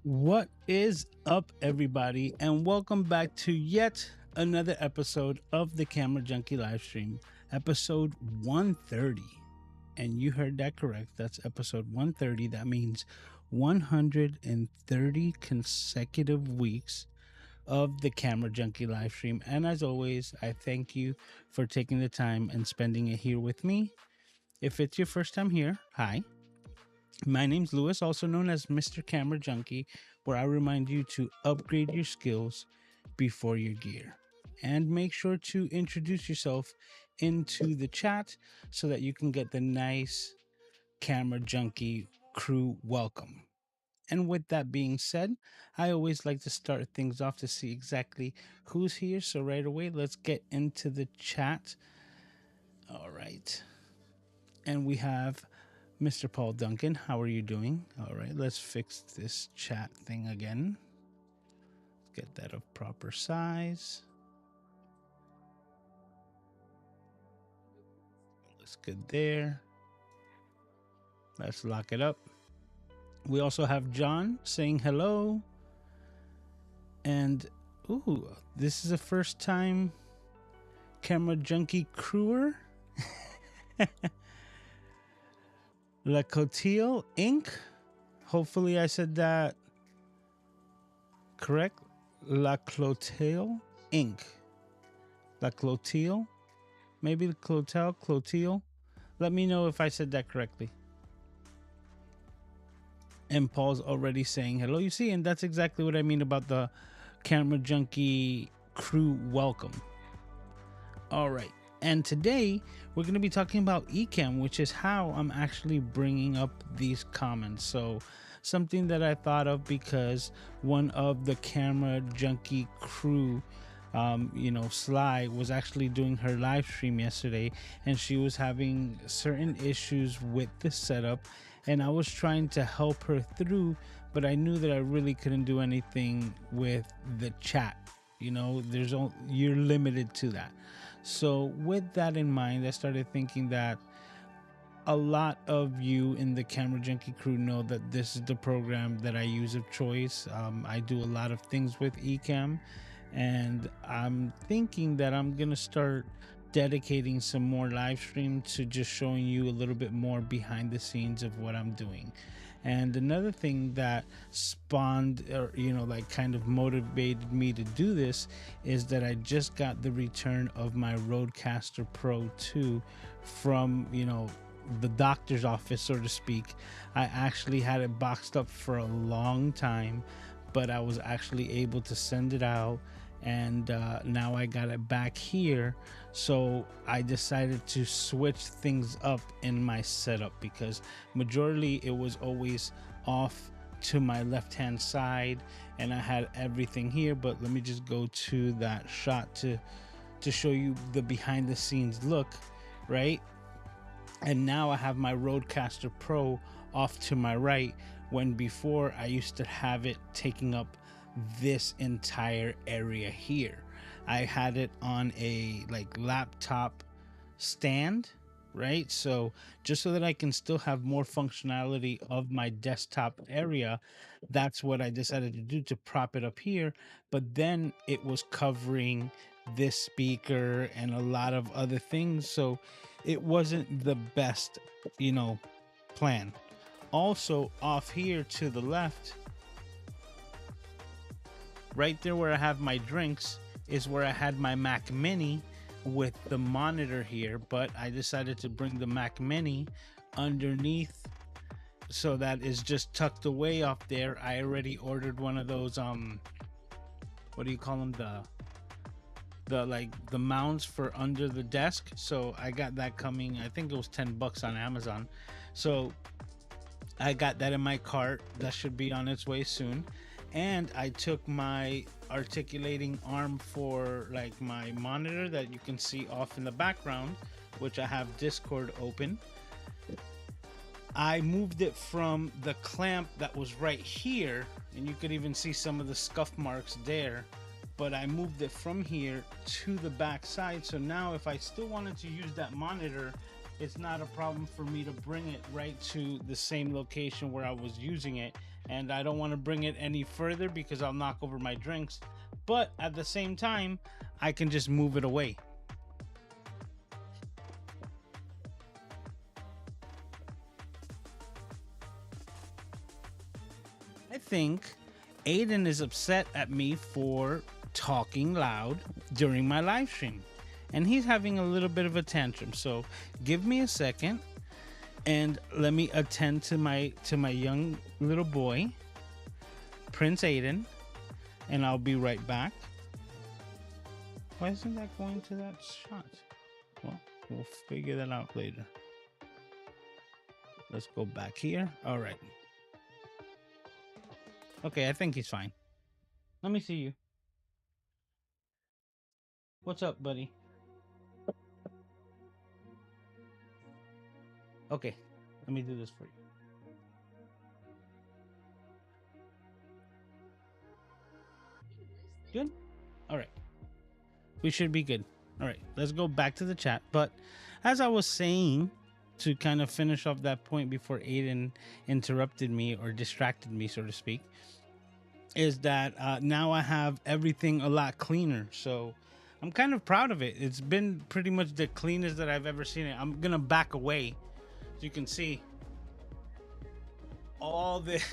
What is up, everybody, and welcome back to yet another episode of the Camera Junkie live stream, episode 130. And you heard that correct. That's episode 130. That means 130 consecutive weeks of the Camera Junkie live stream. And as always, I thank you for taking the time and spending it here with me. If it's your first time here, hi. My name's Lewis, also known as Mr. Camera Junkie, where I remind you to upgrade your skills before your gear. And make sure to introduce yourself into the chat so that you can get the nice Camera Junkie crew welcome. And with that being said, I always like to start things off to see exactly who's here. So right away, let's get into the chat. All right. And we have Mr. Paul Duncan, how are you doing? All right, let's fix this chat thing again. Get that of proper size. Looks good there. Let's lock it up. We also have John saying hello. And, ooh, this is a first time Camera Junkie crewer. La Cotil Inc. Hopefully I said that correct. La Clotil Inc. La Clotil. Maybe Clotil. Let me know if I said that correctly. And Paul's already saying hello. You see, and that's exactly what I mean about the Camera Junkie crew welcome. All right. And today we're going to be talking about Ecamm, which is how I'm actually bringing up these comments. So something that I thought of because one of the Camera Junkie crew, Sly, was actually doing her live stream yesterday, and she was having certain issues with the setup, and I was trying to help her through, but I knew that I really couldn't do anything with the chat. You're limited to that. So with that in mind, I started thinking that a lot of you in the Camera Junkie crew know that this is the program that I use of choice. I do a lot of things with Ecamm, and I'm thinking that I'm going to start dedicating some more live stream to just showing you a little bit more behind the scenes of what I'm doing. And another thing that spawned or kind of motivated me to do this is that I just got the return of my Rodecaster Pro 2 from the doctor's office, so to speak. I actually had it boxed up for a long time, but I was actually able to send it out, and now I got it back here. So I decided to switch things up in my setup because majorly it was always off to my left hand side and I had everything here. But let me just go to that shot to show you the behind the scenes look, right? And now I have my Rodecaster Pro off to my right, when before I used to have it taking up this entire area here. I had it on a laptop stand, right? So just so that I can still have more functionality of my desktop area, that's what I decided to do, to prop it up here. But then it was covering this speaker and a lot of other things, so it wasn't the best plan. Also off here to the left, right there where I have my drinks, is where I had my Mac Mini with the monitor here, but I decided to bring the Mac Mini underneath, so that is just tucked away off there. I already ordered one of those what do you call them, the mounts for under the desk. So I got that coming. I think it was $10 on Amazon. So I got that in my cart. That should be on its way soon. And I took my articulating arm for my monitor that you can see off in the background, which I have Discord open. I moved it from the clamp that was right here, and you could even see some of the scuff marks there, but I moved it from here to the back side. So now if I still wanted to use that monitor, it's not a problem for me to bring it right to the same location where I was using it and I don't want to bring it any further because I'll knock over my drinks. But at the same time, I can just move it away. I think Aiden is upset at me for talking loud during my live stream, and he's having a little bit of a tantrum. So give me a second and let me attend to my young little boy, Prince Aiden, and I'll be right back. Why isn't that going to that shot? Well, we'll figure that out later. Let's go back here. All right. Okay, I think he's fine. Let me see you. What's up, buddy? Okay, let me do this for you. Good? All right. We should be good. All right, let's go back to the chat. But as I was saying, to kind of finish off that point before Aiden interrupted me or distracted me, so to speak, is that now I have everything a lot cleaner. So I'm kind of proud of it. It's been pretty much the cleanest that I've ever seen it. I'm gonna back away so you can see all this.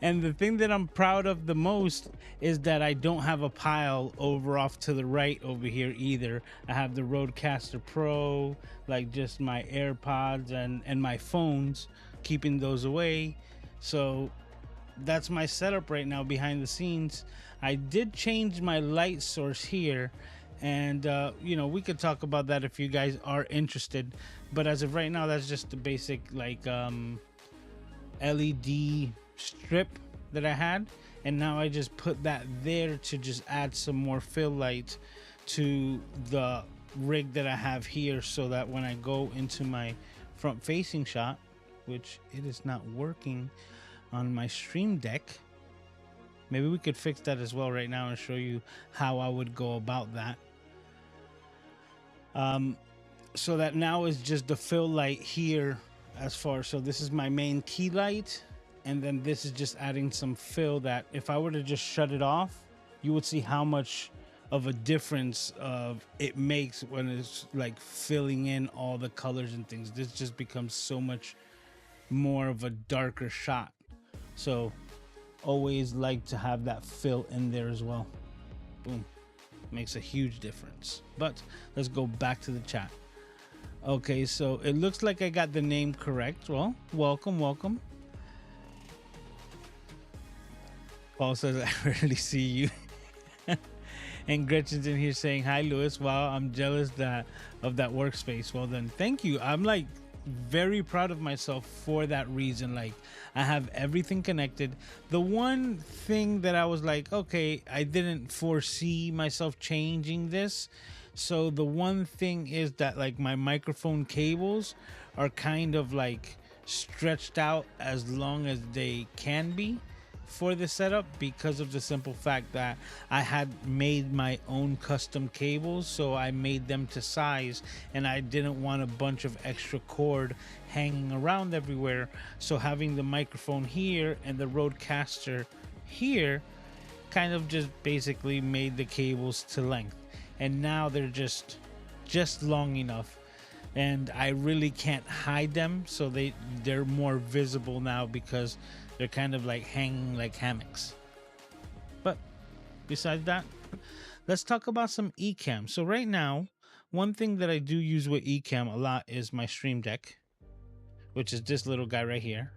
And the thing that I'm proud of the most is that I don't have a pile over off to the right over here either. I have the Rodecaster Pro, like just my AirPods and my phones, keeping those away. So that's my setup right now behind the scenes. I did change my light source here, and you know, we could talk about that if you guys are interested, but as of right now, that's just the basic like LED strip that I had, and now I just put that there to just add some more fill light to the rig that I have here, so that when I go into my front facing shot, which it is not working on my stream deck, maybe we could fix that as well right now and show you how I would go about that. So that now is just the fill light here as far. So this is my main key light, and then this is just adding some fill that if I were to just shut it off, you would see how much of a difference it makes when it's like filling in all the colors and things. This just becomes so much more of a darker shot. So always like to have that fill in there as well. Boom. Makes a huge difference. But let's go back to the chat. Okay, so it looks like I got the name correct. Well, welcome. Paul says, I rarely see you. And Gretchen's in here saying, hi, Lewis. Wow, I'm jealous of that workspace. Well, then, thank you. I'm like very proud of myself for that reason. Like, I have everything connected. The one thing that I was like, okay, I didn't foresee myself changing this. So the one thing is that like my microphone cables are kind of like stretched out as long as they can be for the setup, because of the simple fact that I had made my own custom cables, so I made them to size, and I didn't want a bunch of extra cord hanging around everywhere. So having the microphone here and the Rodecaster here kind of just basically made the cables to length, and now they're just long enough, and I really can't hide them, so they're more visible now because they're kind of like hanging like hammocks. But besides that, let's talk about some Ecamm. So right now, one thing that I do use with Ecamm a lot is my stream deck, which is this little guy right here.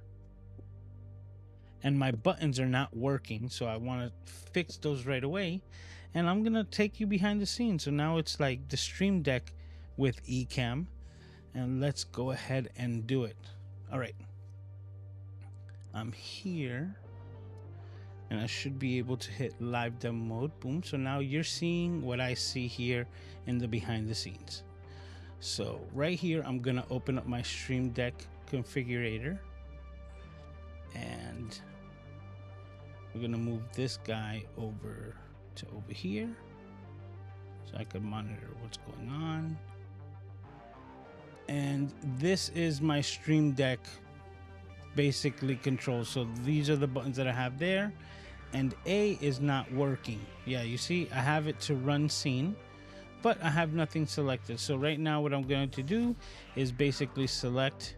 And my buttons are not working, so I want to fix those right away. And I'm gonna take you behind the scenes. So now it's like the stream deck with Ecamm, and let's go ahead and do it. All right, I'm here, and I should be able to hit live demo mode. Boom. So now you're seeing what I see here in the behind the scenes. So right here, I'm gonna open up my stream deck configurator, and we're gonna move this guy over to over here so I could monitor what's going on. And this is my stream deck basically controls. So these are the buttons that I have there, and A is not working. Yeah, you see I have it to run scene, but I have nothing selected. So right now what I'm going to do is basically select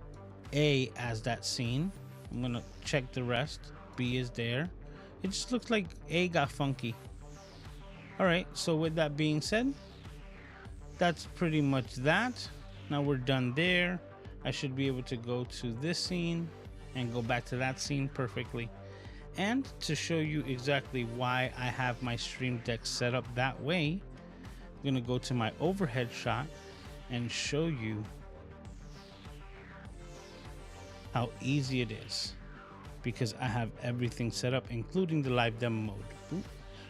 A as that scene. I'm going to check the rest. B is there. It just looks like A got funky. All right, so with that being said, that's pretty much that. Now we're done there. I should be able to go to this scene and go back to that scene perfectly. And to show you exactly why I have my Stream Deck set up that way, I'm gonna go to my overhead shot and show you how easy it is, because I have everything set up, including the live demo mode. Ooh.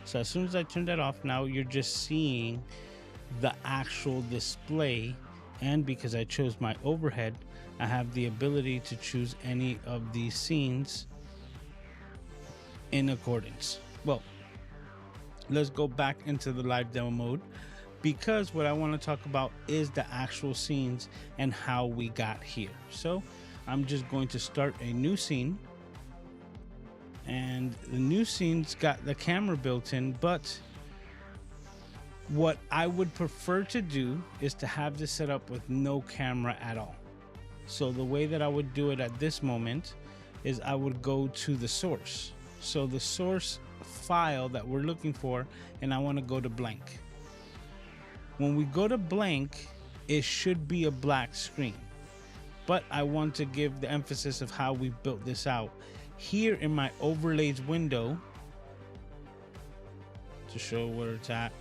So as soon as I turn that off, now you're just seeing the actual display. And because I chose my overhead, I have the ability to choose any of these scenes in accordance. Well, let's go back into the live demo mode, because what I want to talk about is the actual scenes and how we got here. So I'm just going to start a new scene, and the new scene's got the camera built in, but what I would prefer to do is to have this set up with no camera at all. So the way that I would do it at this moment is I would go to the source. So the source file that we're looking for, and I want to go to blank. When we go to blank, it should be a black screen, but I want to give the emphasis of how we built this out. Here in my overlays window, to show where it's at,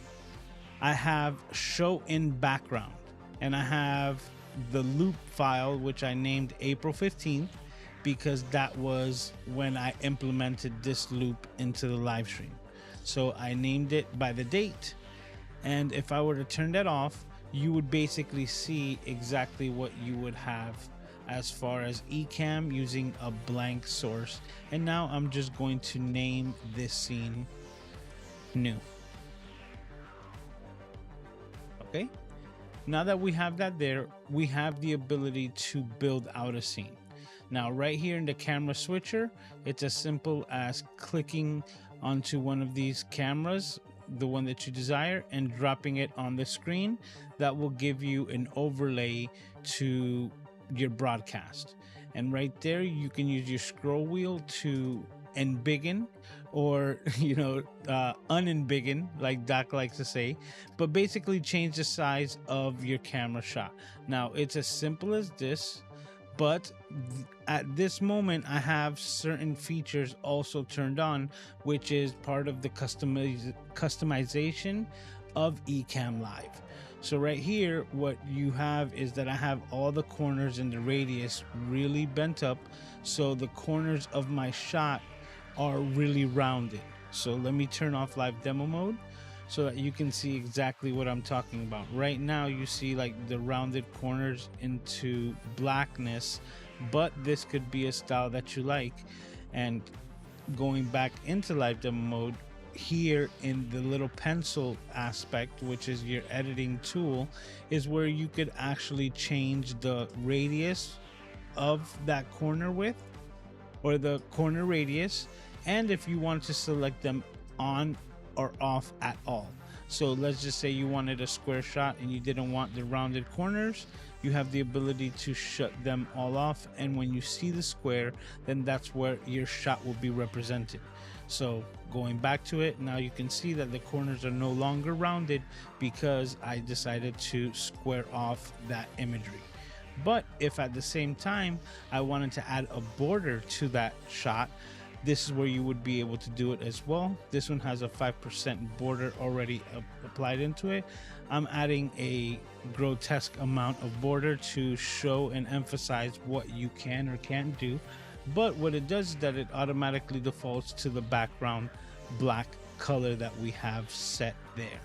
I have show in background, and I have the loop file, which I named April 15th, because that was when I implemented this loop into the live stream. So I named it by the date. And if I were to turn that off, you would basically see exactly what you would have as far as Ecamm using a blank source. And now I'm just going to name this scene new. Okay, now that we have that there, we have the ability to build out a scene. Now right here in the camera switcher, it's as simple as clicking onto one of these cameras, the one that you desire, and dropping it on the screen. That will give you an overlay to your broadcast. And right there, you can use your scroll wheel to embiggen, or unembiggen, like Doc likes to say, but basically change the size of your camera shot. Now it's as simple as this, but at this moment I have certain features also turned on, which is part of the customization of Ecamm Live. So right here, what you have is that I have all the corners and the radius really bent up, so the corners of my shot are really rounded. So let me turn off live demo mode so that you can see exactly what I'm talking about. Right now you see like the rounded corners into blackness, but this could be a style that you like. And going back into live demo mode, here in the little pencil aspect, which is your editing tool, is where you could actually change the radius of that corner width, or the corner radius, and if you want to select them on or off at all. So let's just say you wanted a square shot and you didn't want the rounded corners, you have the ability to shut them all off, and when you see the square, then that's where your shot will be represented. So going back to it, now you can see that the corners are no longer rounded because I decided to square off that imagery. But if at the same time I wanted to add a border to that shot, this is where you would be able to do it as well. This one has a 5% border already applied into it. I'm adding a grotesque amount of border to show and emphasize what you can or can't do. But what it does is that it automatically defaults to the background black color that we have set there.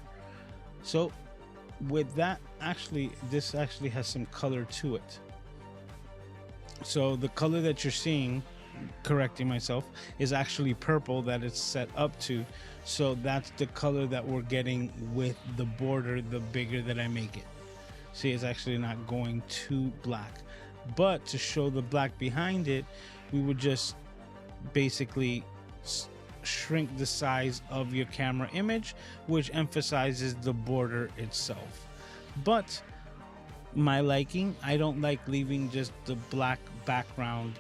So with that, this actually has some color to it. So the color that you're seeing, correcting myself, is actually purple that it's set up to. So that's the color that we're getting with the border, the bigger that I make it. See, it's actually not going too black. But to show the black behind it, we would just basically shrink the size of your camera image, which emphasizes the border itself. But my liking, I don't like leaving just the black background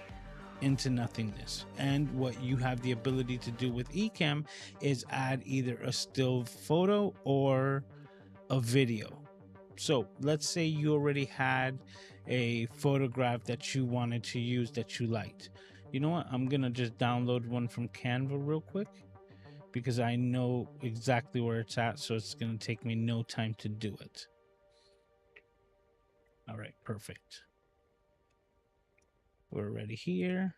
into nothingness. And what you have the ability to do with Ecamm is add either a still photo or a video. So let's say you already had a photograph that you wanted to use that you liked. You know what? I'm gonna just download one from Canva real quick because I know exactly where it's at, so it's gonna take me no time to do it. All right, perfect. We're already here.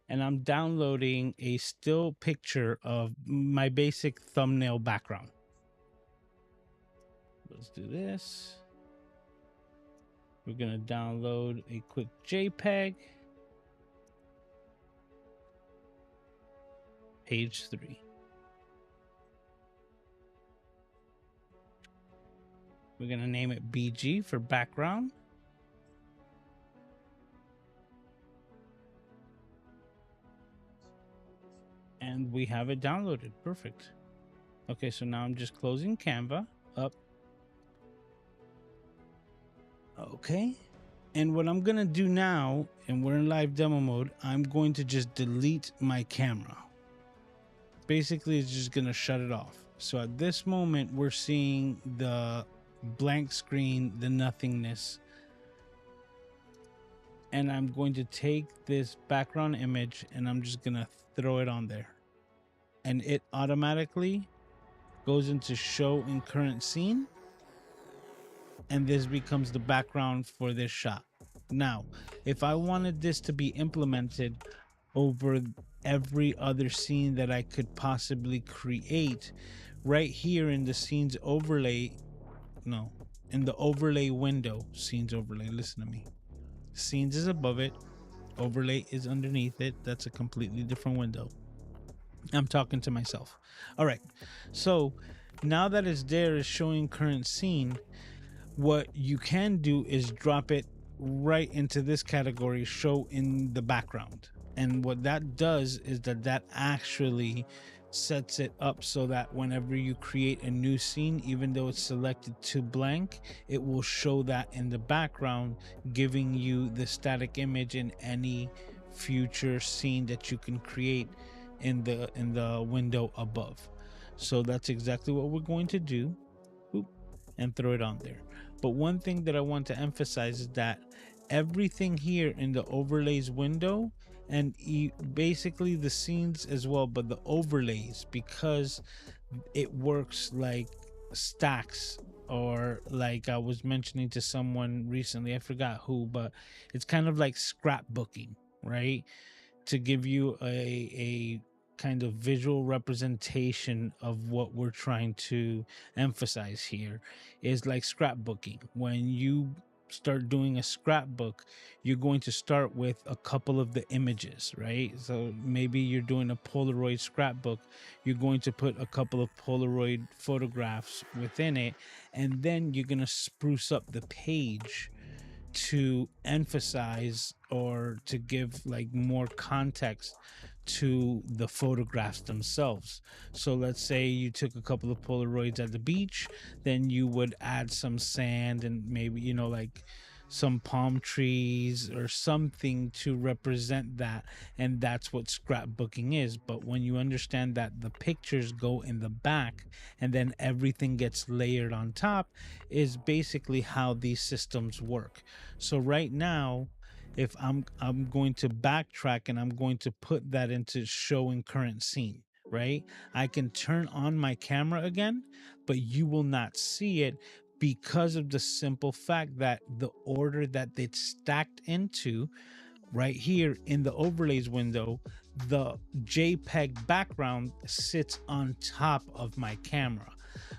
And I'm downloading a still picture of my basic thumbnail background. Let's do this. We're gonna download a quick JPEG. Page 3. We're gonna name it BG for background. And we have it downloaded. Perfect. Okay, so now I'm just closing Canva up. Okay. And what I'm gonna do now, and we're in live demo mode, I'm going to just delete my camera. Basically, it's just gonna shut it off. So at this moment, we're seeing the blank screen, the nothingness. And I'm going to take this background image and I'm just gonna throw it on there. And it automatically goes into show in current scene. And this becomes the background for this shot. Now, if I wanted this to be implemented over every other scene that I could possibly create, right here in the scenes overlay, in the overlay window, scenes overlay, listen to me. Scenes is above it, overlay is underneath it. That's a completely different window. I'm talking to myself. All right, so now that it's there, it's showing current scene. What you can do is drop it right into this category, show in the background. And what that does is that actually sets it up so that whenever you create a new scene, even though it's selected to blank, it will show that in the background, giving you the static image in any future scene that you can create in the window above. So that's exactly what we're going to do. Oop, and throw it on there. But one thing that I want to emphasize is that everything here in the overlays window, and basically the scenes as well, but the overlays, because it works like stacks, or like I was mentioning to someone recently, I forgot who, but it's kind of like scrapbooking, right? To give you a kind of visual representation of what we're trying to emphasize here, is like scrapbooking. When you start doing a scrapbook, you're going to start with a couple of the images, right? So maybe you're doing a Polaroid scrapbook, you're going to put a couple of Polaroid photographs within it, and then you're going to spruce up the page to emphasize or to give like more context to the photographs themselves. So let's say you took a couple of Polaroids at the beach, then you would add some sand and maybe, like some palm trees or something to represent that. And that's what scrapbooking is. But when you understand that the pictures go in the back and then everything gets layered on top, is basically how these systems work. So right now, if I'm going to backtrack and I'm going to put that into showing current scene, right? I can turn on my camera again, but you will not see it, because of the simple fact that the order that it's stacked into right here in the overlays window, the JPEG background sits on top of my camera.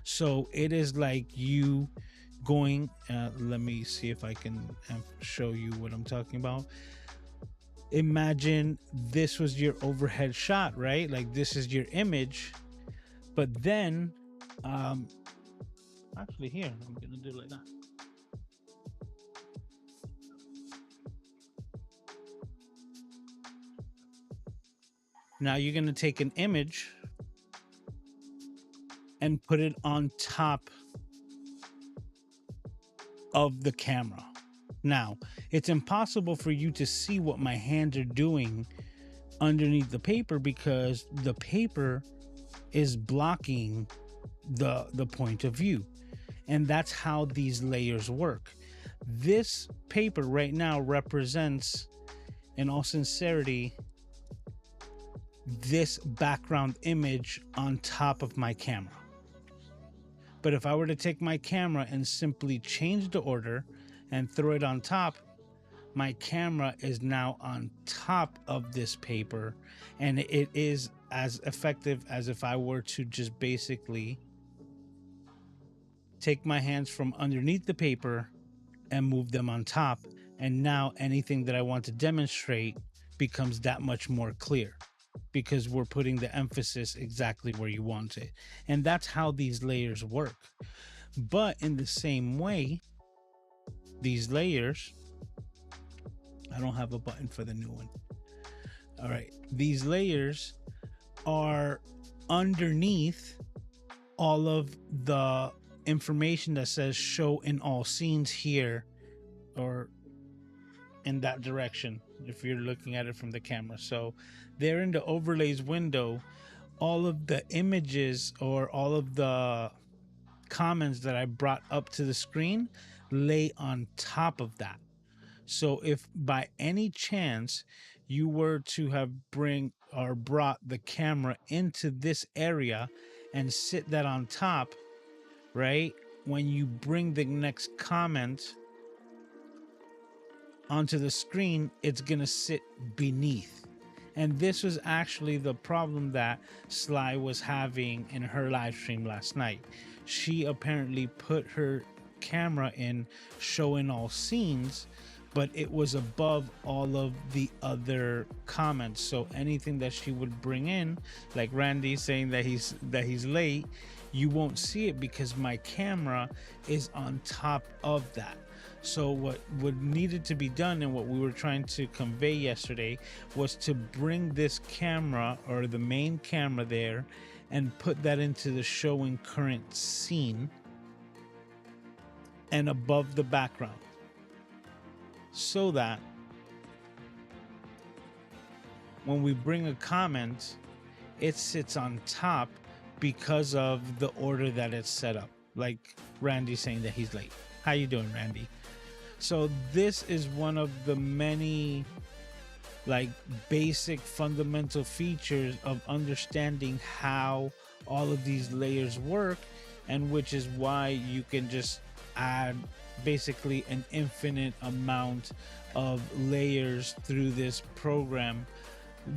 So it is like you going, let me see if I can show you what I'm talking about. Imagine this was your overhead shot, right? Like this is your image, but then actually here I'm gonna do it like that. Now you're going to take an image and put it on top of the camera. Now, it's impossible for you to see what my hands are doing underneath the paper because the paper is blocking the point of view. And that's how these layers work. This paper right now represents, in all sincerity, this background image on top of my camera. But if I were to take my camera and simply change the order and throw it on top, my camera is now on top of this paper, and it is as effective as if I were to just basically take my hands from underneath the paper and move them on top. And now anything that I want to demonstrate becomes that much more clear because we're putting the emphasis exactly where you want it. And that's how these layers work. But in the same way, these layers, I don't have a button for the new one. All right. These layers are underneath all of the information that says show in all scenes here or in that direction if you're looking at it from the camera. So there in the overlays window, all of the images or all of the comments that I brought up to the screen lay on top of that. So if by any chance you were to have brought the camera into this area and sit that on top, right? When you bring the next comment onto the screen, it's gonna sit beneath. And this was actually the problem that Sly was having in her live stream last night. She apparently put her camera in showing all scenes, but it was above all of the other comments. So anything that she would bring in, like Randy saying that he's late, you won't see it because my camera is on top of that. So what needed to be done and what we were trying to convey yesterday was to bring this camera or the main camera there and put that into the showing current scene and above the background, so that when we bring a comment, it sits on top because of the order that it's set up. Like Randy saying that he's late. How you doing, Randy? So this is one of the many like basic fundamental features of understanding how all of these layers work, and which is why you can just add basically an infinite amount of layers through this program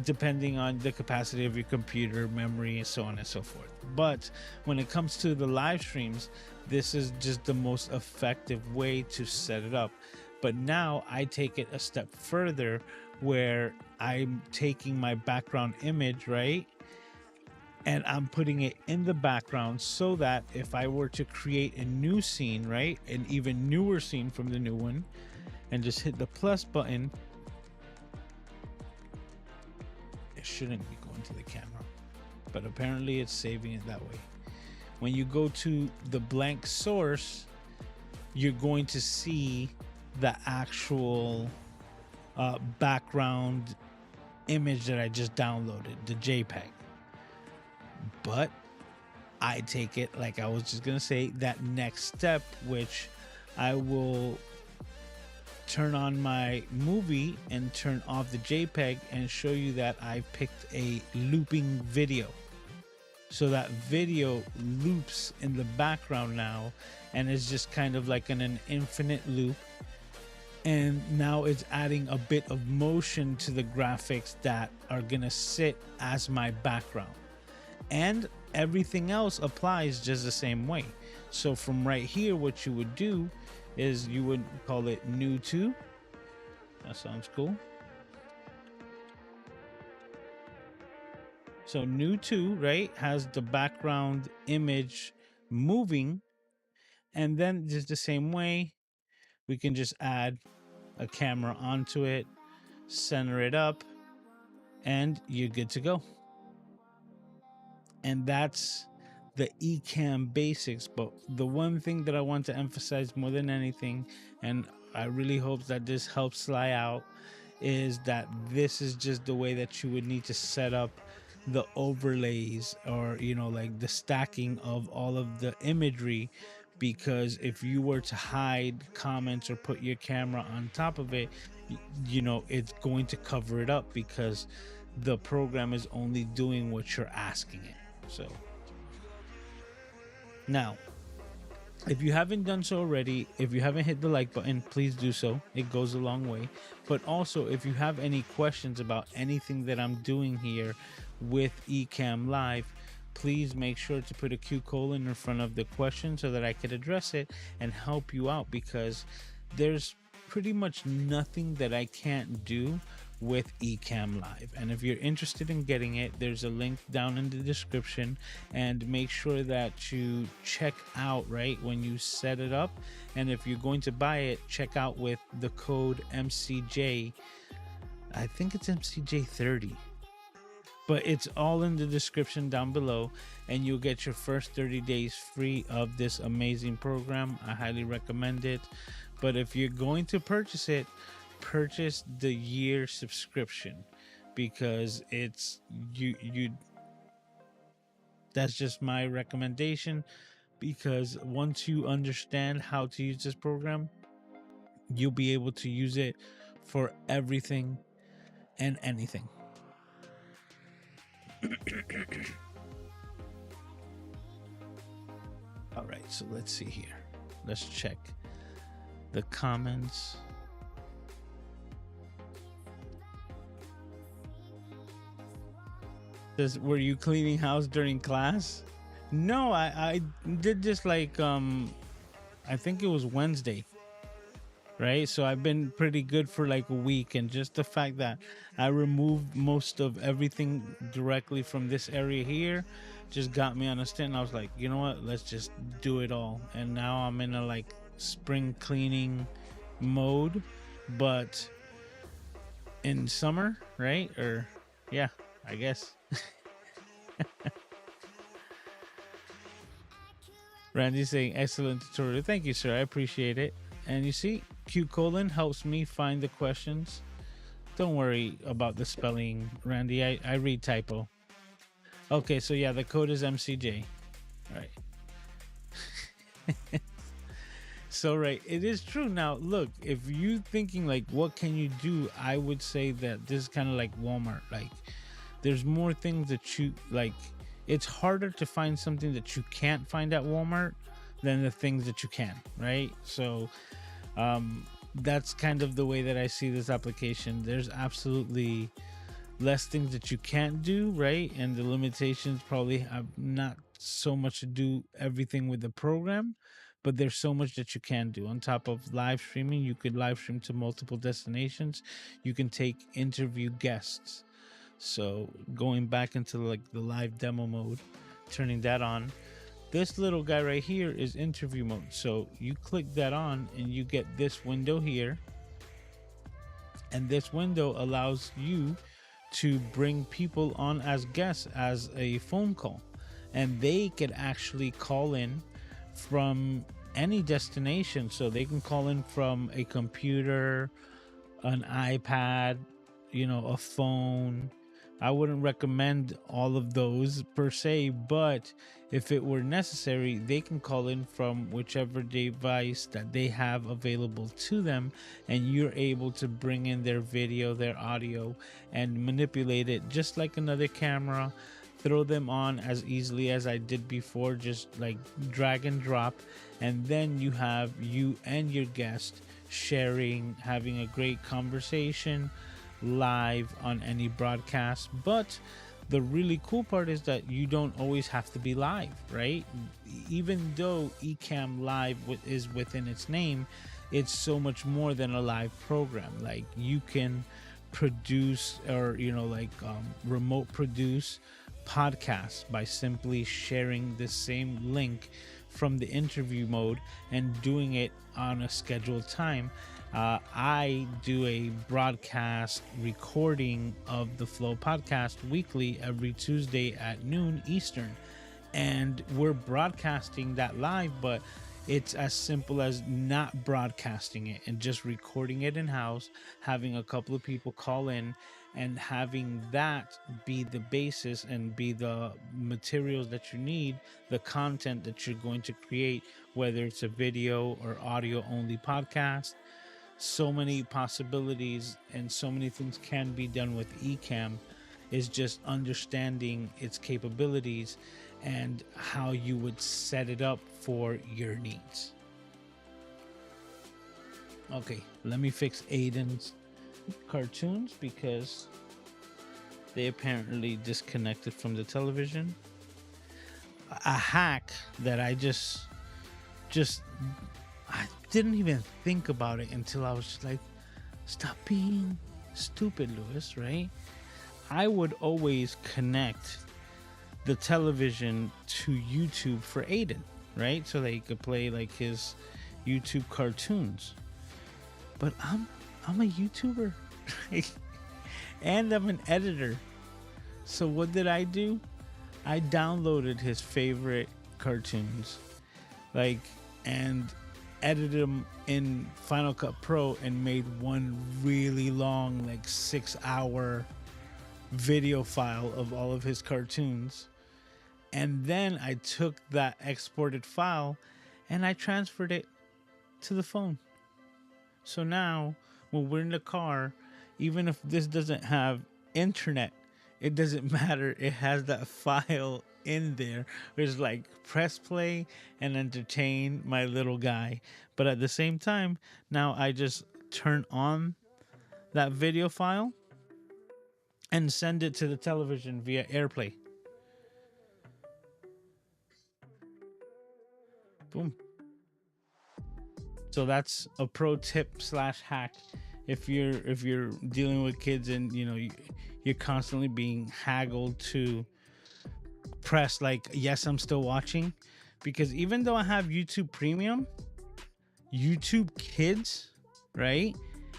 depending on the capacity of your computer, memory, and so on and so forth. But when it comes to the live streams, this is just the most effective way to set it up. But now I take it a step further where I'm taking my background image, right? And I'm putting it in the background so that if I were to create a new scene, right? An even newer scene from the new one, and just hit the plus button, it shouldn't be going to the camera, but apparently it's saving it that way. When you go to the blank source, you're going to see the actual background image that I just downloaded, the JPEG. But I take it, like I was just gonna say, that next step, which I will turn on my movie and turn off the JPEG and show you that I picked a looping video. So that video loops in the background now, and it's just kind of like an infinite loop. And now it's adding a bit of motion to the graphics that are gonna sit as my background. And everything else applies just the same way. So from right here, what you would do is you would call it new to. That sounds cool. So new to, right, has the background image moving. And then just the same way, we can just add a camera onto it, center it up, and you're good to go. And that's the Ecamm basics. But the one thing that I want to emphasize more than anything, and I really hope that this helps Sly out, is that this is just the way that you would need to set up the overlays, or like the stacking of all of the imagery. Because if you were to hide comments or put your camera on top of it, it's going to cover it up, because the program is only doing what you're asking it. So now, if you haven't done so already, if you haven't hit the like button, please do so. It goes a long way. But also, if you have any questions about anything that I'm doing here with Ecamm Live, please make sure to put a Q colon in front of the question so that I could address it and help you out, because there's pretty much nothing that I can't do with Ecamm Live. And if you're interested in getting it, there's a link down in the description, and make sure that you check out right when you set it up. And if you're going to buy it, check out with the code MCJ. I think it's MCJ30, but it's all in the description down below, and you'll get your first 30 days free of this amazing program. I highly recommend it. But if you're going to purchase it, purchase the year subscription, because it's you that's just my recommendation. Because once you understand how to use this program, you'll be able to use it for everything and anything. All right, so let's see here. Let's check the comments. Says, were you cleaning house during class? No, I did this like I think it was Wednesday, right? So I've been pretty good for like a week, and just the fact that I removed most of everything directly from this area here just got me on a stint. I was like, you know what, let's just do it all. And now I'm in a like spring cleaning mode, but in summer, right? Or yeah, I guess. Randy's saying excellent tutorial. Thank you, sir. I appreciate it. And you see, Q colon helps me find the questions. Don't worry about the spelling, Randy. I read typo. Okay, so yeah, the code is MCJ. All right. So right, it is true. Now look, if you thinking like what can you do, I would say that this is kind of like Walmart. Like there's more things that you like. It's harder to find something that you can't find at Walmart than the things that you can, right? So that's kind of the way that I see this application. There's absolutely less things that you can't do, right? And the limitations probably have not so much to do everything with the program, but there's so much that you can do. On top of live streaming, you could live stream to multiple destinations. You can take interview guests. So going back into like the live demo mode, turning that on, this little guy right here is interview mode. So you click that on and you get this window here, and this window allows you to bring people on as guests as a phone call, and they could actually call in from any destination. So they can call in from a computer, an iPad, a phone. I wouldn't recommend all of those per se, but if it were necessary, they can call in from whichever device that they have available to them, and you're able to bring in their video, their audio, and manipulate it just like another camera. Throw them on as easily as I did before, just like drag and drop, and then you have you and your guest sharing, having a great conversation live on any broadcast. But the really cool part is that you don't always have to be live, right? Even though Ecamm Live is within its name, it's so much more than a live program. Like you can produce or remote produce podcasts by simply sharing the same link from the interview mode and doing it on a scheduled time. I do a broadcast recording of the Flow podcast weekly every Tuesday at noon Eastern. And we're broadcasting that live, but it's as simple as not broadcasting it and just recording it in house, having a couple of people call in, and having that be the basis and be the materials that you need, the content that you're going to create, whether it's a video or audio only podcast. So many possibilities and so many things can be done with Ecamm. Is just understanding its capabilities and how you would set it up for your needs. Okay, let me fix Aiden's cartoons because they apparently disconnected from the television. A hack that I I didn't even think about it until I was just like, stop being stupid, Lewis, right? I would always connect the television to YouTube for Aiden, right? So that he could play like his YouTube cartoons. But I'm a YouTuber and I'm an editor. So what did I do? I downloaded his favorite cartoons, and edited them in Final Cut Pro and made one really long, 6-hour video file of all of his cartoons. And then I took that exported file and I transferred it to the phone. So now when we're in the car, even if this doesn't have internet, it doesn't matter. It has that file in there. It's like press play and entertain my little guy. But at the same time, now I just turn on that video file and send it to the television via AirPlay. Boom. So that's a pro tip / hack. If you're dealing with kids and you're constantly being haggled to press yes, I'm still watching, because even though I have YouTube Premium, YouTube Kids, right,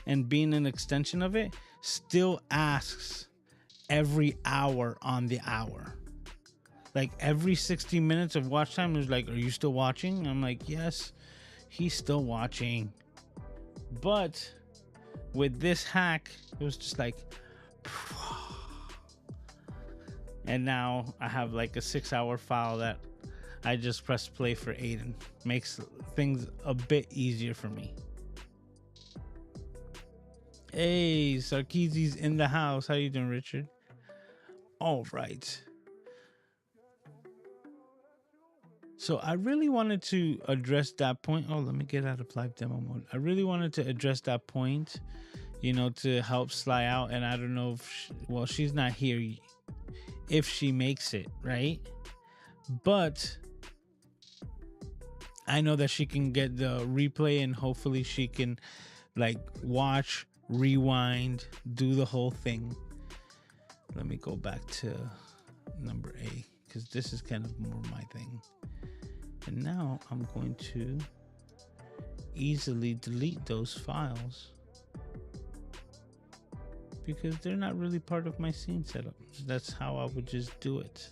and being an extension of it, still asks every hour on the hour. Like every 60 minutes of watch time is like, are you still watching? I'm like, yes, he's still watching. But with this hack, it was just like, and now I have like a 6-hour file that I just press play for Aiden. Makes things a bit easier for me. Hey, Sarkeesi's in the house. How you doing, Richard? All right. So I really wanted to address that point. Oh, let me get out of live demo mode. I really wanted to address that point, to help Sly out. And I don't know if, she's not here if she makes it, right? But I know that she can get the replay and hopefully she can watch, rewind, do the whole thing. Let me go back to number A because this is kind of more my thing. And now I'm going to easily delete those files because they're not really part of my scene setup. That's how I would just do it.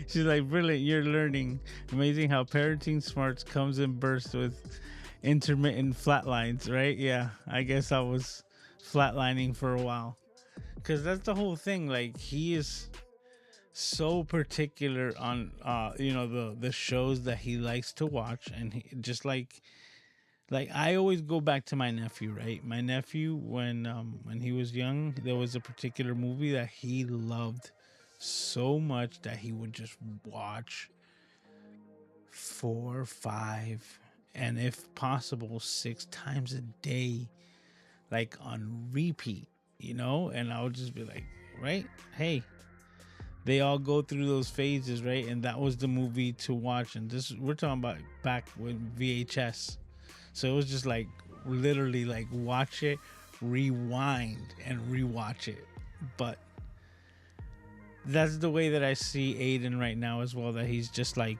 She's like, brilliant, you're learning. Amazing how parenting smarts comes in bursts with intermittent flatlines, right? Yeah, I guess I was flatlining for a while because that's the whole thing. He is so particular on the shows that he likes to watch, and he just like I always go back to my nephew, right? My nephew, when he was young, there was a particular movie that he loved so much that he would just watch 4, 5, and if possible 6 times a day, on repeat, and I would just be like, right, hey, they all go through those phases, right? And that was the movie to watch. And we're talking about back with VHS, so it was just literally watch it, rewind, and rewatch it. But That's the way that I see Aiden right now as well. That he's just like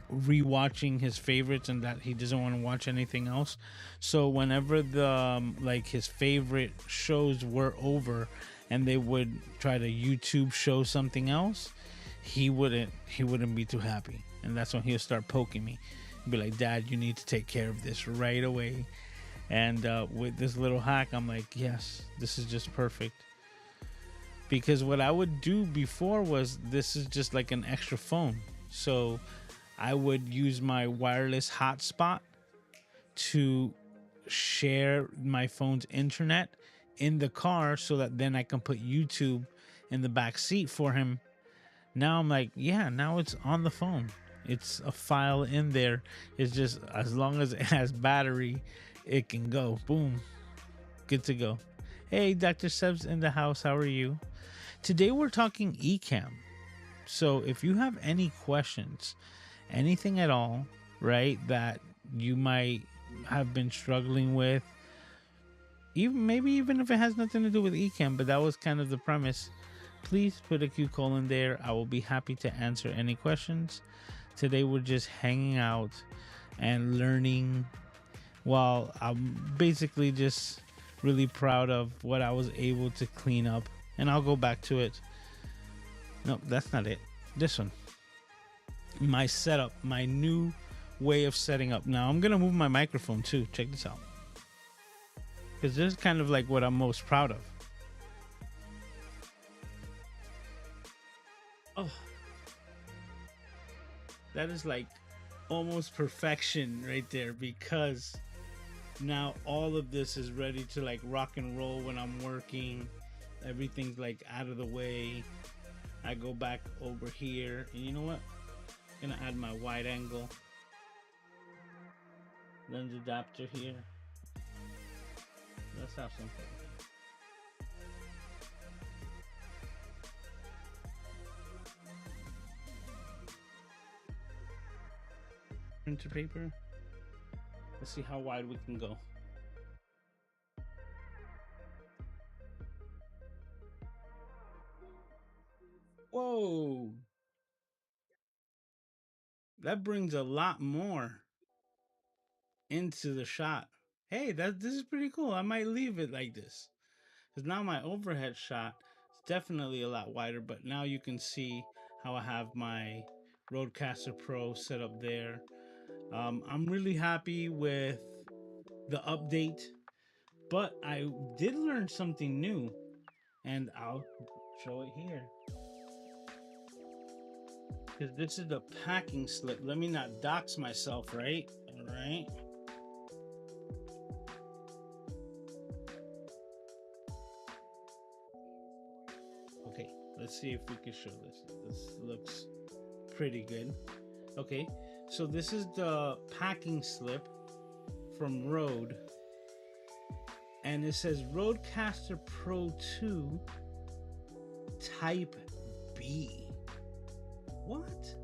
rewatching his favorites and that he doesn't want to watch anything else. So whenever the like his favorite shows were over and they would try to YouTube show something else, he wouldn't be too happy. And that's when he'll start poking me. He'll be like, "Dad, you need to take care of this right away." And with this little hack, I'm like, yes, this is just perfect. Because what I would do before was, this is just like an extra phone. So I would use my wireless hotspot to share my phone's internet in the car so that then I can put YouTube in the back seat for him. Now I'm like, yeah, now it's on the phone. It's a file in there. It's just, as long as it has battery, it can go. Boom. Good to go. Hey, Dr. Seb's in the house. How are you? Today we're talking Ecamm. So if you have any questions, anything at all, right, that you might have been struggling with, even if it has nothing to do with Ecamm, but that was kind of the premise, please put a Q colon there. I will be happy to answer any questions. Today we're just hanging out and learning, while I'm basically just really proud of what I was able to clean up. And I'll go back to it. No, that's not it. This one. My setup, my new way of setting up. Now I'm gonna move my microphone too. Check this out, because this is kind of like what I'm most proud of. Oh, that is like almost perfection right there, because now all of this is ready to like rock and roll when I'm working. Everything's like out of the way. I go back over here, and you know what? I'm gonna add my wide angle lens adapter here. Let's have some fun. Printer paper. Let's see how wide we can go. Whoa, that brings a lot more into the shot. Hey, this is pretty cool. I might leave it like this, because now my overhead shot is definitely a lot wider. But now you can see how I have my Rodecaster Pro set up there. I'm really happy with the update, but I did learn something new, and I'll show it here, because this is the packing slip. Let me not dox myself, right? All right. Okay, let's see if we can show this. This looks pretty good. Okay, so this is the packing slip from Rode, and it says Rodecaster Pro 2 Type B. What?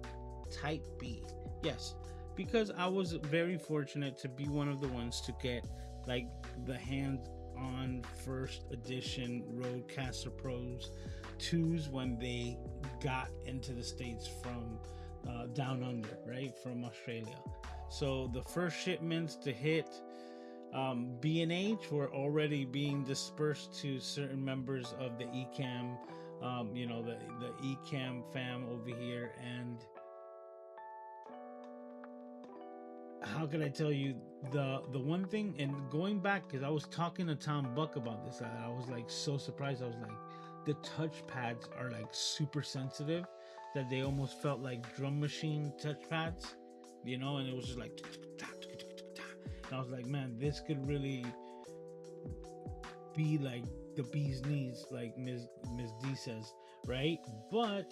Type B. Yes, because I was very fortunate to be one of the ones to get like the hands-on first edition Rodecaster Pros 2s when they got into the States from down under, right, from Australia. So the first shipments to hit B&H were already being dispersed to certain members of the Ecamm, the Ecamm fam over here. And how can I tell you, the one thing, and going back, because I was talking to Tom Buck about this, I was like so surprised. I was like, the touch pads are like super sensitive, that they almost felt like drum machine touch pads, and it was just like, and I was like, man, this could really be like the bee's knees, like Ms. D says, right? But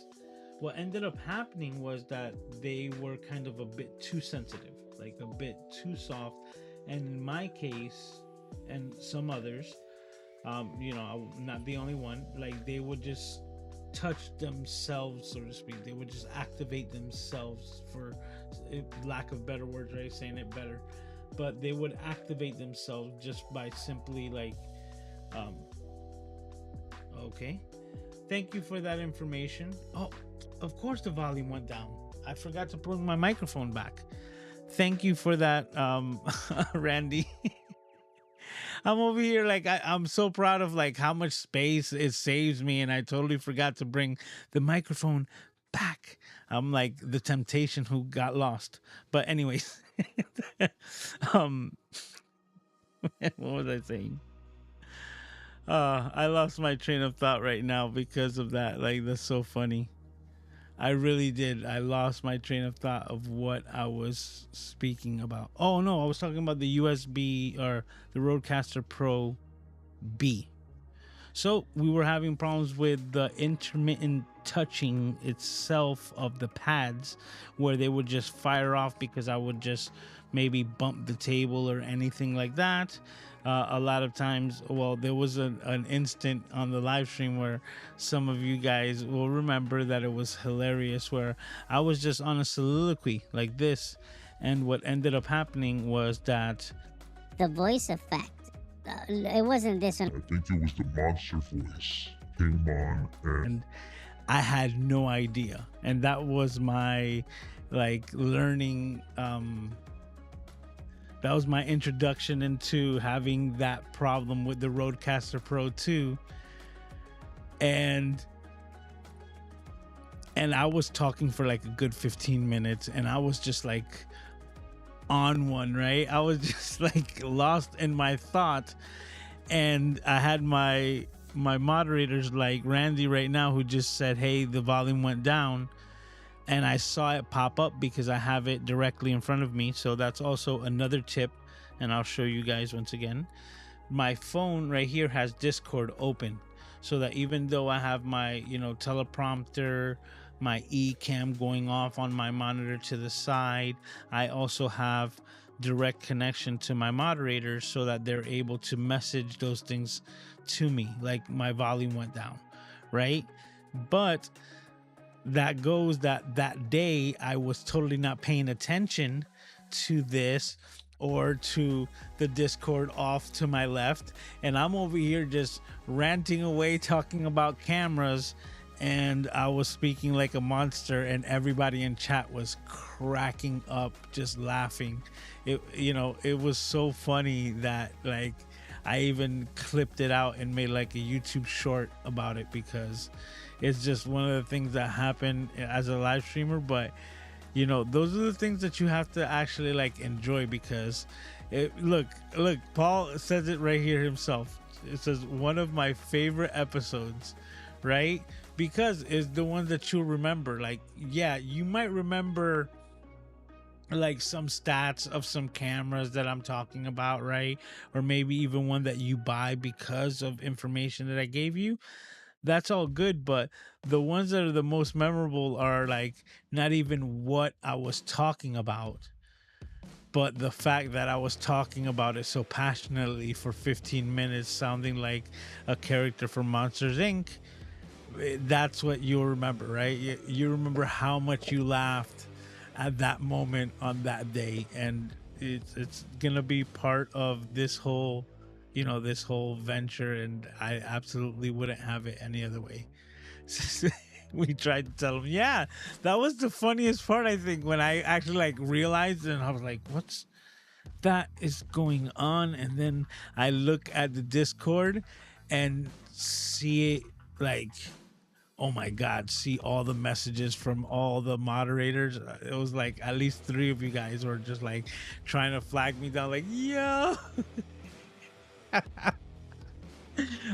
what ended up happening was that they were kind of a bit too sensitive, like a bit too soft. And in my case, and some others, I'm not the only one, like they would just touch themselves, so to speak. They would just activate themselves, for lack of better words, right? Saying it better. But they would activate themselves just by simply like, okay, Thank you for that information. Oh, of course the volume went down. I forgot to bring my microphone back. Thank you for that, Randy. I'm over here like I'm so proud of like how much space it saves me, and I totally forgot to bring the microphone back. I'm like the temptation who got lost. But anyways, um, what was I saying? I lost my train of thought right now because of that. Like that's so funny. I really did. I lost my train of thought of what I was speaking about. Oh no, I was talking about the USB or the Rodecaster Pro B. So we were having problems with the intermittent touching itself of the pads where they would just fire off because I would just maybe bump the table or anything like that. A lot of times, well, there was an instant on the live stream where some of you guys will remember that it was hilarious, where I was just on a soliloquy like this, and what ended up happening was that The voice effect. It wasn't this one. I think it was the monster voice came on and I had no idea, and that was my like learning. That was my introduction into having that problem with the Rodecaster Pro 2, and I was talking for like a good 15 minutes, and I was just like on one, right? I was just like lost in my thought, and I had my moderators like Randy right now who just said, hey, the volume went down, and I saw it pop up because I have it directly in front of me. So that's also another tip, and I'll show you guys once again. My phone right here has Discord open, so that even though I have my teleprompter, my Ecamm going off on my monitor to the side, I also have direct connection to my moderators so that they're able to message those things to me, like my volume went down, right? But that goes that day I was totally not paying attention to this or to the Discord off to my left, and I'm over here just ranting away talking about cameras, and I was speaking like a monster, and everybody in chat was cracking up just laughing. It was so funny that like I even clipped it out and made like a YouTube short about it, because it's just one of the things that happen as a live streamer. But those are the things that you have to actually like enjoy, because look, Paul says it right here himself. It says one of my favorite episodes, right? Because it's the one that you'll remember. Like, yeah, you might remember like some stats of some cameras that I'm talking about, right? Or maybe even one that you buy because of information that I gave you. That's all good, but the ones that are the most memorable are like not even what I was talking about, but the fact that I was talking about it so passionately for 15 minutes, sounding like a character from Monsters Inc. That's what you'll remember, right? You remember how much you laughed at that moment on that day, and it's gonna be part of this whole this whole venture, and I absolutely wouldn't have it any other way. We tried to tell him, yeah, that was the funniest part, I think, when I actually like realized, and I was like, what's that is going on? And then I look at the Discord and see it, like, oh my god, see all the messages from all the moderators. It was like at least 3 of you guys were just like trying to flag me down, like, yo.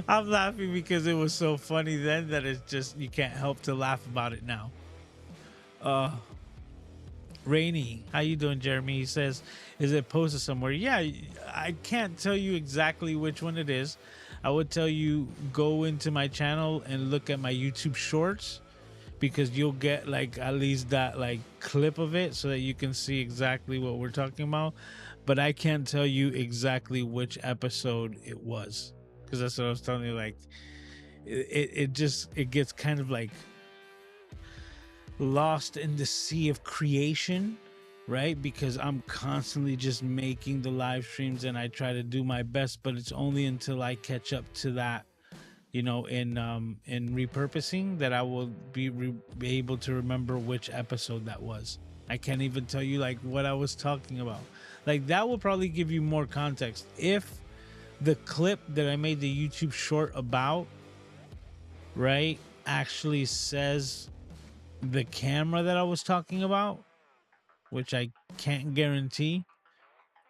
I'm laughing because it was so funny then that it's just you can't help to laugh about it now. Rainy, how you doing, Jeremy? He says, is it posted somewhere? Yeah, I can't tell you exactly which one it is. I would tell you go into my channel and look at my YouTube shorts, because you'll get like at least that like clip of it so that you can see exactly what we're talking about. But I can't tell you exactly which episode it was, because that's what I was telling you. Like it gets kind of like lost in the sea of creation, right? Because I'm constantly just making the live streams and I try to do my best, but it's only until I catch up to that in repurposing, that I will be able to remember which episode that was. I can't even tell you like what I was talking about. Like that will probably give you more context if the clip that I made the YouTube short about, right, actually says the camera that I was talking about, which I can't guarantee,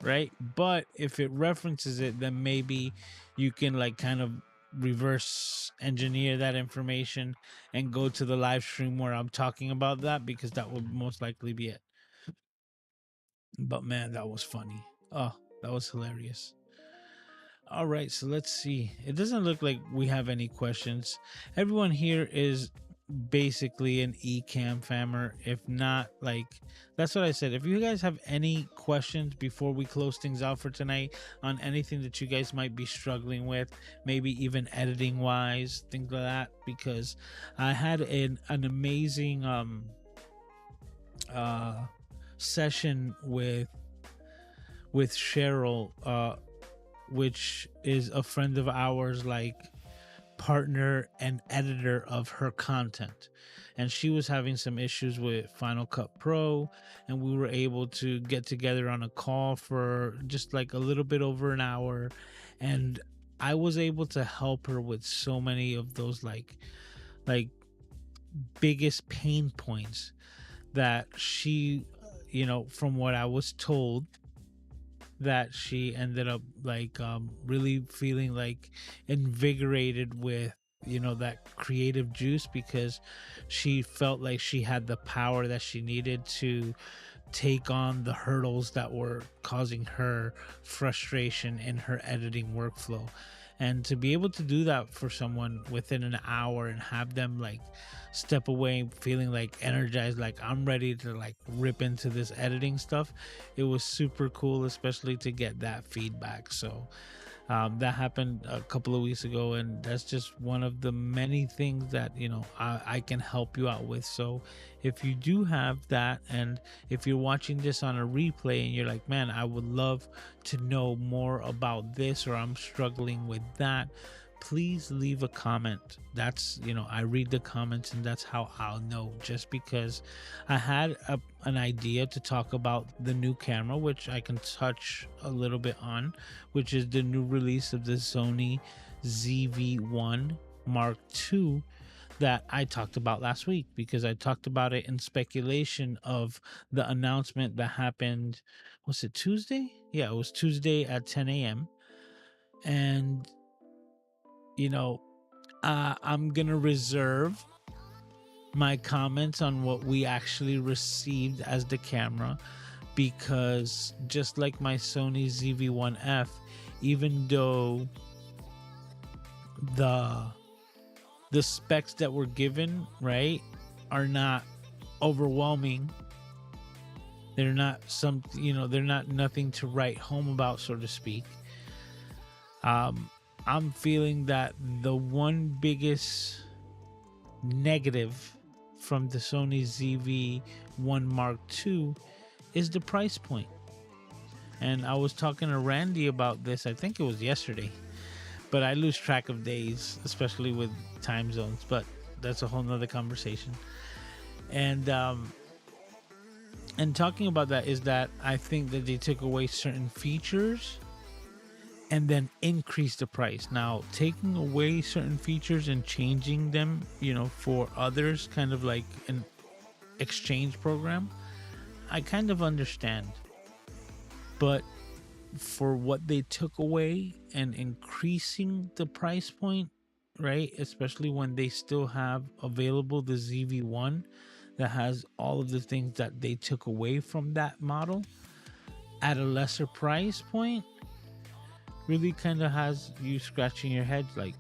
right? But if it references it, then maybe you can like kind of reverse engineer that information and go to the live stream where I'm talking about that, because that would most likely be it. But man, that was funny. Oh, that was hilarious. All right, so let's see. It doesn't look like we have any questions. Everyone here is basically an Ecamm fammer. If not, like, that's what I said. If you guys have any questions before we close things out for tonight on anything that you guys might be struggling with, maybe even editing wise, things like that, because I had an amazing session with Cheryl, which is a friend of ours, like partner and editor of her content. And she was having some issues with Final Cut Pro, and we were able to get together on a call for just like a little bit over an hour. And I was able to help her with so many of those like biggest pain points that she, from what I was told, that she ended up like really feeling like invigorated with that creative juice, because she felt like she had the power that she needed to take on the hurdles that were causing her frustration in her editing workflow. And to be able to do that for someone within an hour and have them like step away feeling like energized, like I'm ready to like rip into this editing stuff, it was super cool, especially to get that feedback. So that happened a couple of weeks ago, and that's just one of the many things that I can help you out with. So if you do have that, and if you're watching this on a replay and you're like, man, I would love to know more about this, or I'm struggling with that, please leave a comment. That's I read the comments, and that's how I'll know. Just because I had an idea to talk about the new camera, which I can touch a little bit on, which is the new release of the Sony ZV-1 Mark II that I talked about last week, because I talked about it in speculation of the announcement that happened. Was it Tuesday? Yeah, it was Tuesday at 10 a.m. And I'm gonna reserve my comments on what we actually received as the camera, because just like my Sony ZV-1F, even though the specs that were given, right, are not overwhelming, they're not they're not nothing to write home about, so to speak. I'm feeling that the one biggest negative from the Sony ZV-1 Mark II is the price point. And I was talking to Randy about this, I think it was yesterday, but I lose track of days, especially with time zones, but that's a whole nother conversation. And talking about that is that I think that they took away certain features and then increase the price. Now, taking away certain features and changing them, for others, kind of like an exchange program, I kind of understand. But for what they took away and increasing the price point, right, especially when they still have available the ZV-1 that has all of the things that they took away from that model at a lesser price point, really kind of has you scratching your head like,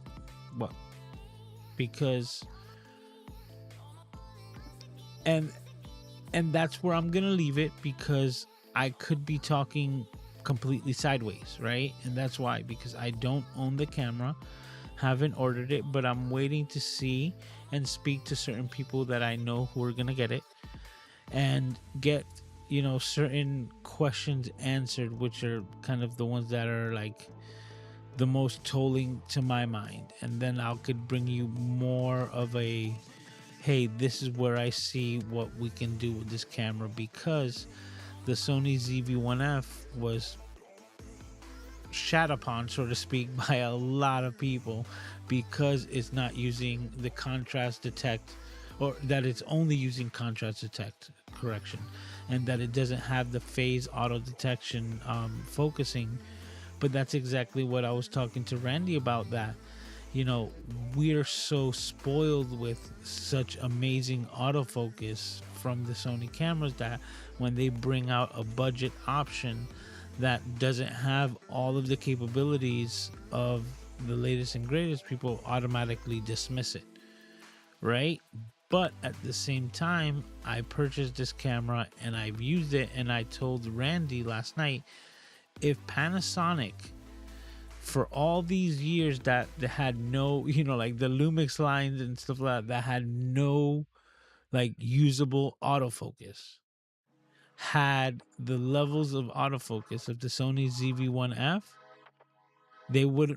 what? Because and that's where I'm gonna leave it, because I could be talking completely sideways, right? And that's why, because I don't own the camera, haven't ordered it, but I'm waiting to see and speak to certain people that I know who are gonna get it and get certain questions answered, which are kind of the ones that are like the most tolling to my mind, and then I could bring you more of a, hey, this is where I see what we can do with this camera, because the Sony ZV-1F was shat upon, so to speak, by a lot of people because it's not using the contrast detect, or that it's only using contrast detect correction, and that it doesn't have the phase auto detection focusing. But that's exactly what I was talking to Randy about, that we're so spoiled with such amazing autofocus from the Sony cameras that when they bring out a budget option that doesn't have all of the capabilities of the latest and greatest, people automatically dismiss it, right? But at the same time, I purchased this camera and I've used it, and I told Randy last night, if Panasonic, for all these years that they had no, like the Lumix lines and stuff like that had no like usable autofocus, had the levels of autofocus of the Sony ZV-1F,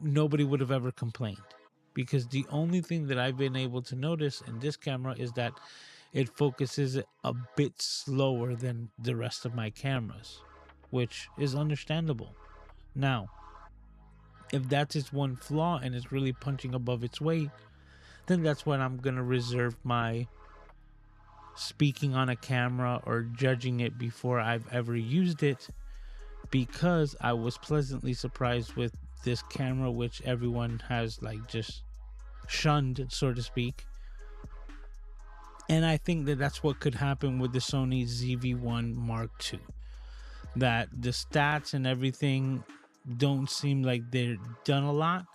nobody would have ever complained. Because the only thing that I've been able to notice in this camera is that it focuses a bit slower than the rest of my cameras, which is understandable. Now, if that's its one flaw and it's really punching above its weight, then that's when I'm going to reserve my speaking on a camera or judging it before I've ever used it, because I was pleasantly surprised with this camera, which everyone has like just shunned, so to speak. And I think that that's what could happen with the Sony ZV-1 Mark II, that the stats and everything don't seem like they're done a lot,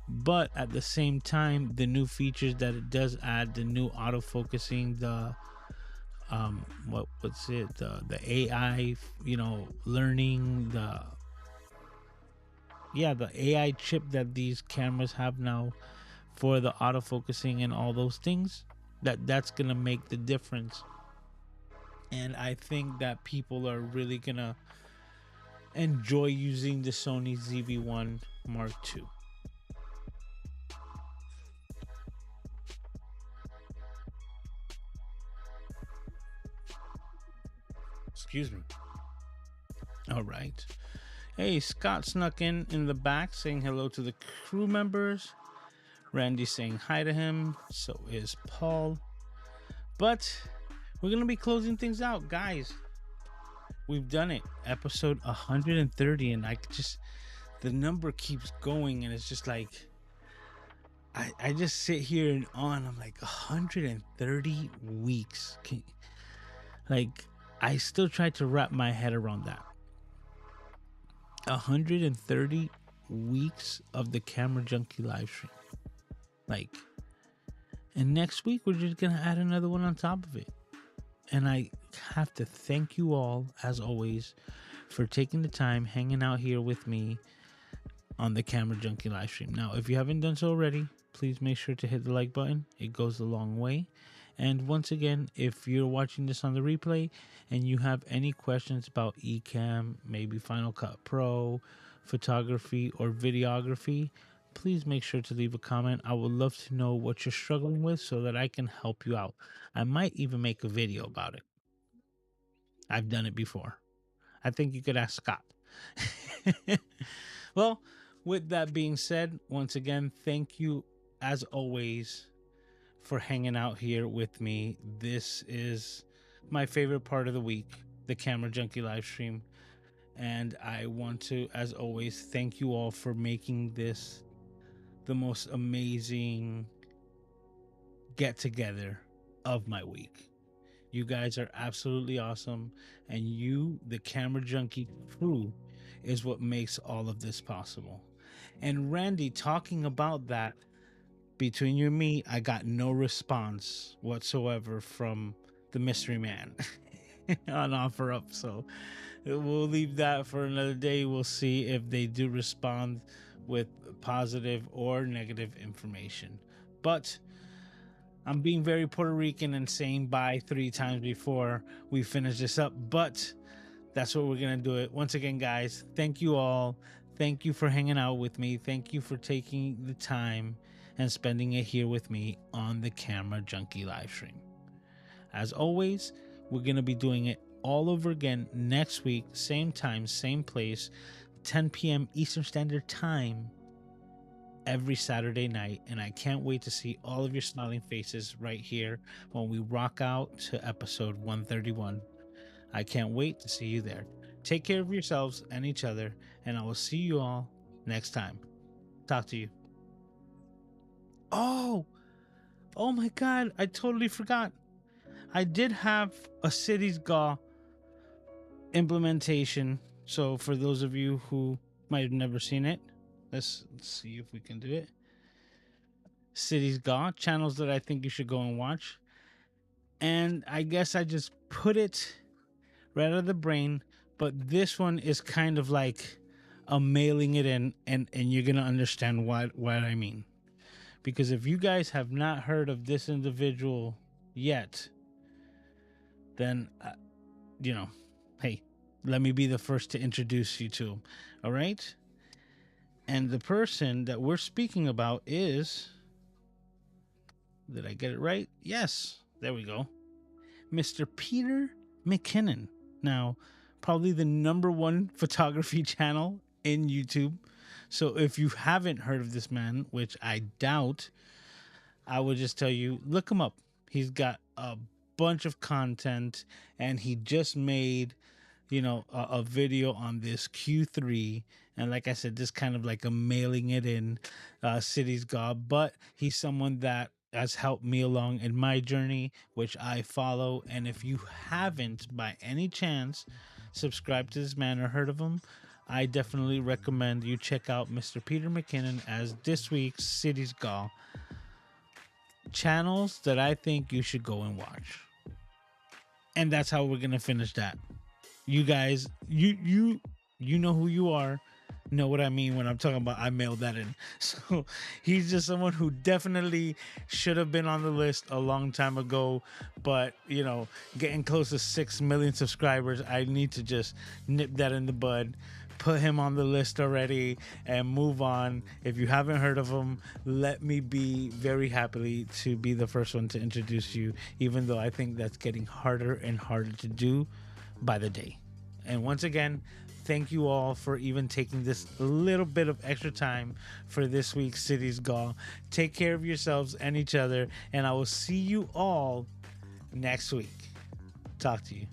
but at the same time, the new features that it does add, the new autofocusing, the the AI, learning, the AI chip that these cameras have now for the autofocusing and all those things, that's gonna make the difference. And I think that people are really gonna enjoy using the Sony ZV-1 Mark II. Excuse me. All right. Hey, Scott snuck in the back saying hello to the crew members. Randy saying hi to him. So is Paul. But we're going to be closing things out, guys. We've done it. Episode 130. And the number keeps going. And it's just like, I just sit here and on. I'm like, 130 weeks. I still try to wrap my head around that. 130 weeks of the Camera Junkie live stream. And next week we're just gonna add another one on top of it. And I have to thank you all, as always, for taking the time hanging out here with me on the Camera Junkie live stream. Now, if you haven't done so already, please make sure to hit the like button. It goes a long way. And once again, if you're watching this on the replay and you have any questions about Ecamm, maybe Final Cut Pro, photography, or videography, please make sure to leave a comment. I would love to know what you're struggling with so that I can help you out. I might even make a video about it. I've done it before. I think you could ask Scott. Well, with that being said, once again, thank you as always for hanging out here with me. This is my favorite part of the week, the Camera Junkie live stream. And I want to, as always, thank you all for making this the most amazing get together of my week. You guys are absolutely awesome. And you, the Camera Junkie crew, is what makes all of this possible. And Randy, talking about that, between you and me, I got no response whatsoever from the mystery man on OfferUp. So we'll leave that for another day. We'll see if they do respond with positive or negative information. But I'm being very Puerto Rican and saying bye 3 times before we finish this up. But that's what we're going to do it. Once again, guys, thank you all. Thank you for hanging out with me. Thank you for taking the time and spending it here with me on the Camera Junkie live stream. As always, we're going to be doing it all over again next week, same time, same place, 10 p.m. Eastern Standard Time, every Saturday night. And I can't wait to see all of your smiling faces right here when we rock out to episode 131. I can't wait to see you there. Take care of yourselves and each other, and I will see you all next time. Talk to you. Oh my God, I totally forgot. I did have a Cities Gaw implementation. So for those of you who might have never seen it, let's see if we can do it. Cities Gaw, channels that I think you should go and watch. And I guess I just put it right out of the brain, but this one is kind of like a mailing it in, and you're gonna understand what I mean. Because if you guys have not heard of this individual yet, then hey, let me be the first to introduce you to him. All right? And the person that we're speaking about is, did I get it right? Yes, there we go. Mr. Peter McKinnon. Now, probably the #1 photography channel in YouTube. So if you haven't heard of this man, which I doubt, I would just tell you, look him up. He's got a bunch of content, and he just made, a video on this Q3. And like I said, this kind of like a mailing it in Cities God, but he's someone that has helped me along in my journey, which I follow. And if you haven't by any chance subscribed to this man or heard of him, I definitely recommend you check out Mr. Peter McKinnon as this week's Cities God. Channels that I think you should go and watch. And that's how we're gonna finish that. You guys, you know who you are, know what I mean when I'm talking about I mailed that in. So he's just someone who definitely should have been on the list a long time ago, but getting close to 6 million subscribers, I need to just nip that in the bud, put him on the list already, and move on. If you haven't heard of him, let me be very happy to be the first one to introduce you, even though I think that's getting harder and harder to do by the day. And once again, thank you all for even taking this little bit of extra time for this week's Cities Gaw. Take care of yourselves and each other, and I will see you all next week. Talk to you.